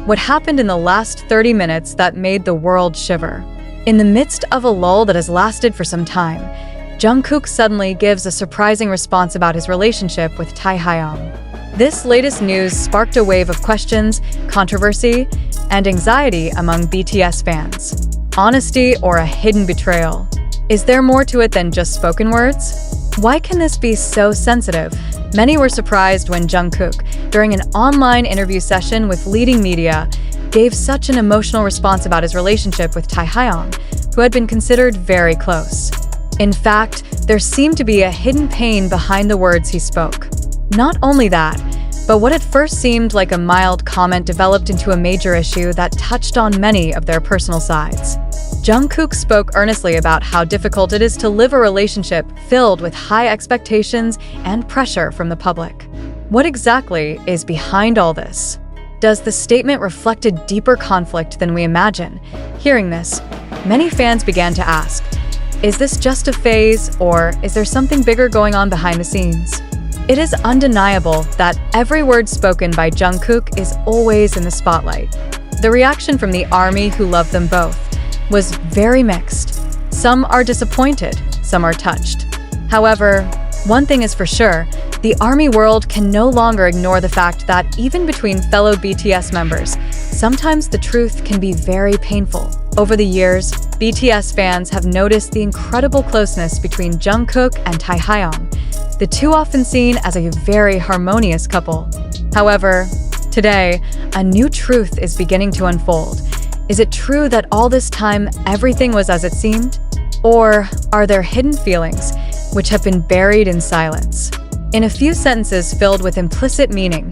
What happened in the last 30 minutes that made the world shiver? In the midst of a lull that has lasted for some time, Jungkook suddenly gives a surprising response about his relationship with Taehyung. This latest news sparked a wave of questions, controversy, and anxiety among BTS fans. Honesty or a hidden betrayal? Is there more to it than just spoken words? Why can this be so sensitive? Many were surprised when Jungkook, during an online interview session with leading media, gave such an emotional response about his relationship with Taehyung, who had been considered very close. In fact, there seemed to be a hidden pain behind the words he spoke. Not only that, but what at first seemed like a mild comment developed into a major issue that touched on many of their personal sides. Jungkook spoke earnestly about how difficult it is to live a relationship filled with high expectations and pressure from the public. What exactly is behind all this? Does the statement reflect a deeper conflict than we imagine? Hearing this, many fans began to ask, is this just a phase, or is there something bigger going on behind the scenes? It is undeniable that every word spoken by Jungkook is always in the spotlight. The reaction from the ARMY, who love them both, was very mixed. Some are disappointed, some are touched. However, one thing is for sure, the ARMY world can no longer ignore the fact that even between fellow BTS members, sometimes the truth can be very painful. Over the years, BTS fans have noticed the incredible closeness between Jungkook and Taehyung, the two often seen as a very harmonious couple. However, today, a new truth is beginning to unfold. Is it true that all this time everything was as it seemed? Or are there hidden feelings which have been buried in silence? In a few sentences filled with implicit meaning,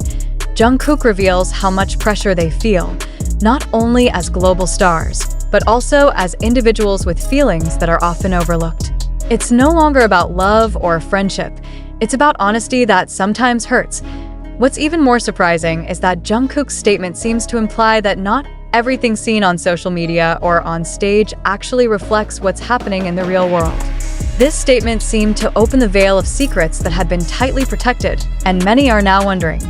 Jungkook reveals how much pressure they feel, not only as global stars, but also as individuals with feelings that are often overlooked. It's no longer about love or friendship. It's about honesty that sometimes hurts. What's even more surprising is that Jungkook's statement seems to imply that not everything seen on social media or on stage actually reflects what's happening in the real world. This statement seemed to open the veil of secrets that had been tightly protected, and many are now wondering,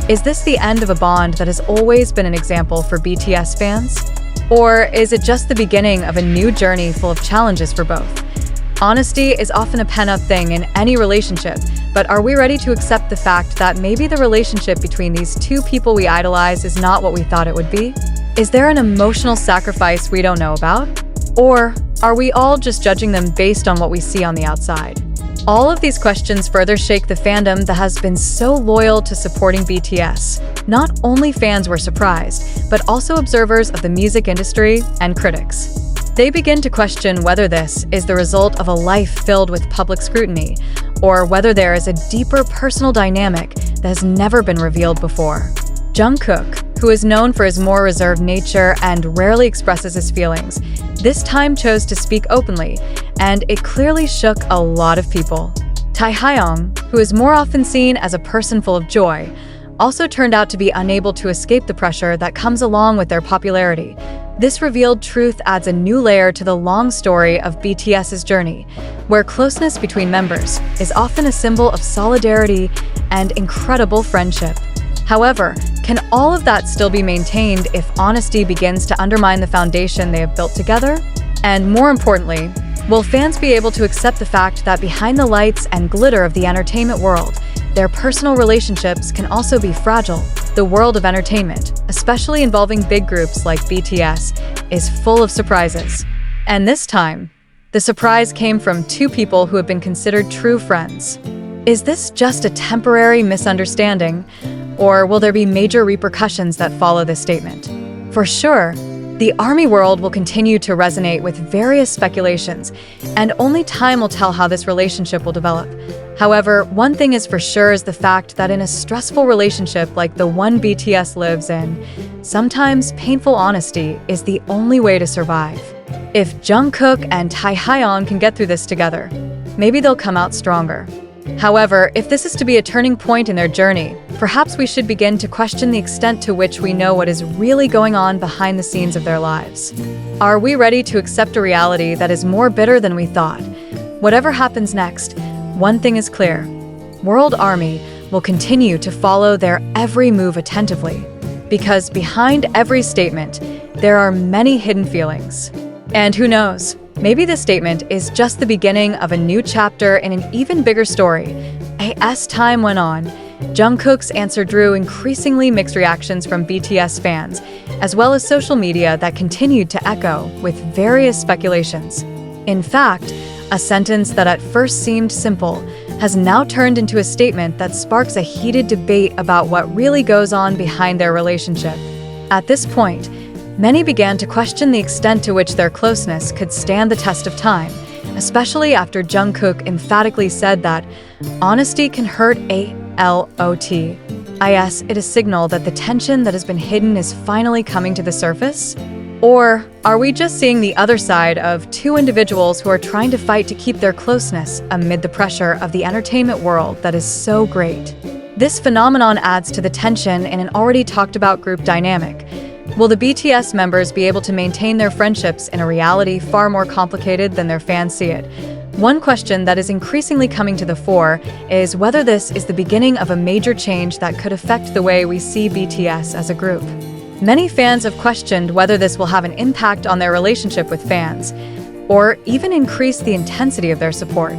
is this the end of a bond that has always been an example for BTS fans? Or is it just the beginning of a new journey full of challenges for both? Honesty is often a pent-up thing in any relationship, but are we ready to accept the fact that maybe the relationship between these two people we idolize is not what we thought it would be? Is there an emotional sacrifice we don't know about? Or are we all just judging them based on what we see on the outside? All of these questions further shake the fandom that has been so loyal to supporting BTS. Not only fans were surprised, but also observers of the music industry and critics. They begin to question whether this is the result of a life filled with public scrutiny, or whether there is a deeper personal dynamic that has never been revealed before. Jungkook, who is known for his more reserved nature and rarely expresses his feelings, this time chose to speak openly, and it clearly shook a lot of people. Taehyung, who is more often seen as a person full of joy, also turned out to be unable to escape the pressure that comes along with their popularity. This revealed truth adds a new layer to the long story of BTS's journey, where closeness between members is often a symbol of solidarity and incredible friendship. However, can all of that still be maintained if honesty begins to undermine the foundation they have built together? And more importantly, will fans be able to accept the fact that behind the lights and glitter of the entertainment world, their personal relationships can also be fragile? The world of entertainment, especially involving big groups like BTS, is full of surprises. And this time, the surprise came from two people who have been considered true friends. Is this just a temporary misunderstanding, or will there be major repercussions that follow this statement? For sure, the ARMY world will continue to resonate with various speculations, and only time will tell how this relationship will develop. However, one thing is for sure is the fact that in a stressful relationship like the one BTS lives in, sometimes painful honesty is the only way to survive. If Jungkook and Taehyung can get through this together, maybe they'll come out stronger. However, if this is to be a turning point in their journey, perhaps we should begin to question the extent to which we know what is really going on behind the scenes of their lives. Are we ready to accept a reality that is more bitter than we thought? Whatever happens next, one thing is clear: World ARMY will continue to follow their every move attentively. because behind every statement, there are many hidden feelings. And who knows, maybe this statement is just the beginning of a new chapter in an even bigger story. As time went on, Jungkook's answer drew increasingly mixed reactions from BTS fans, as well as social media that continued to echo with various speculations. In fact, a sentence that at first seemed simple has now turned into a statement that sparks a heated debate about what really goes on behind their relationship. At this point, many began to question the extent to which their closeness could stand the test of time, especially after Jungkook emphatically said that honesty can hurt a lot. It a signal that the tension that has been hidden is finally coming to the surface? Or are we just seeing the other side of two individuals who are trying to fight to keep their closeness amid the pressure of the entertainment world that is so great? This phenomenon adds to the tension in an already talked about group dynamic. Will the BTS members be able to maintain their friendships in a reality far more complicated than their fans see it? One question that is increasingly coming to the fore is whether this is the beginning of a major change that could affect the way we see BTS as a group. Many fans have questioned whether this will have an impact on their relationship with fans, or even increase the intensity of their support.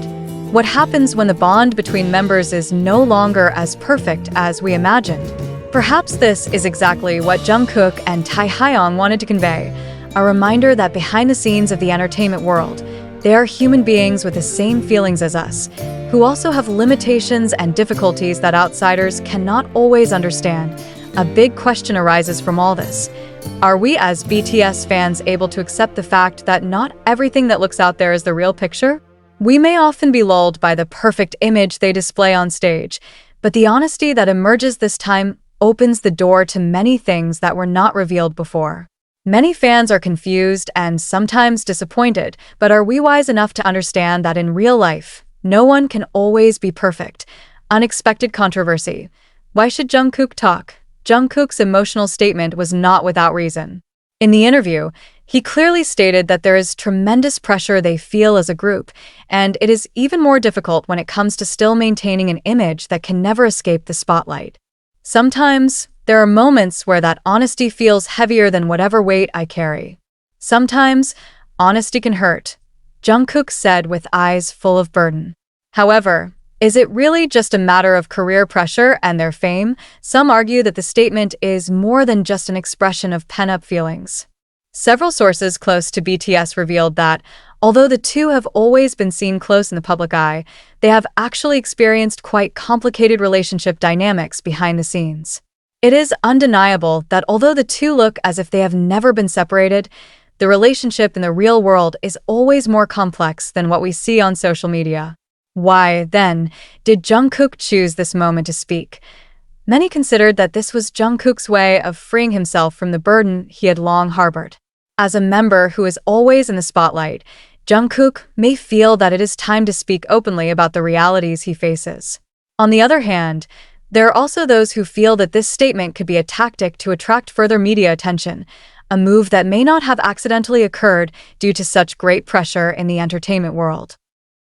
What happens when the bond between members is no longer as perfect as we imagined? Perhaps this is exactly what Jungkook and Taehyung wanted to convey, a reminder that behind the scenes of the entertainment world, they are human beings with the same feelings as us, who also have limitations and difficulties that outsiders cannot always understand. A big question arises from all this. Are we as BTS fans able to accept the fact that not everything that looks out there is the real picture? We may often be lulled by the perfect image they display on stage, but the honesty that emerges this time opens the door to many things that were not revealed before. Many fans are confused and sometimes disappointed, but are we wise enough to understand that in real life, no one can always be perfect? Unexpected controversy. Why should Jungkook talk? Jungkook's emotional statement was not without reason. In the interview, he clearly stated that there is tremendous pressure they feel as a group, and it is even more difficult when it comes to still maintaining an image that can never escape the spotlight. Sometimes, there are moments where that honesty feels heavier than whatever weight I carry. Sometimes, honesty can hurt, Jungkook said with eyes full of burden. However, is it really just a matter of career pressure and their fame? Some argue that the statement is more than just an expression of pent-up feelings. Several sources close to BTS revealed that, although the two have always been seen close in the public eye, they have actually experienced quite complicated relationship dynamics behind the scenes. It is undeniable that although the two look as if they have never been separated, the relationship in the real world is always more complex than what we see on social media. Why, then, did Jungkook choose this moment to speak? Many considered that this was Jungkook's way of freeing himself from the burden he had long harbored. As a member who is always in the spotlight, Jungkook may feel that it is time to speak openly about the realities he faces. On the other hand, there are also those who feel that this statement could be a tactic to attract further media attention, a move that may not have accidentally occurred due to such great pressure in the entertainment world.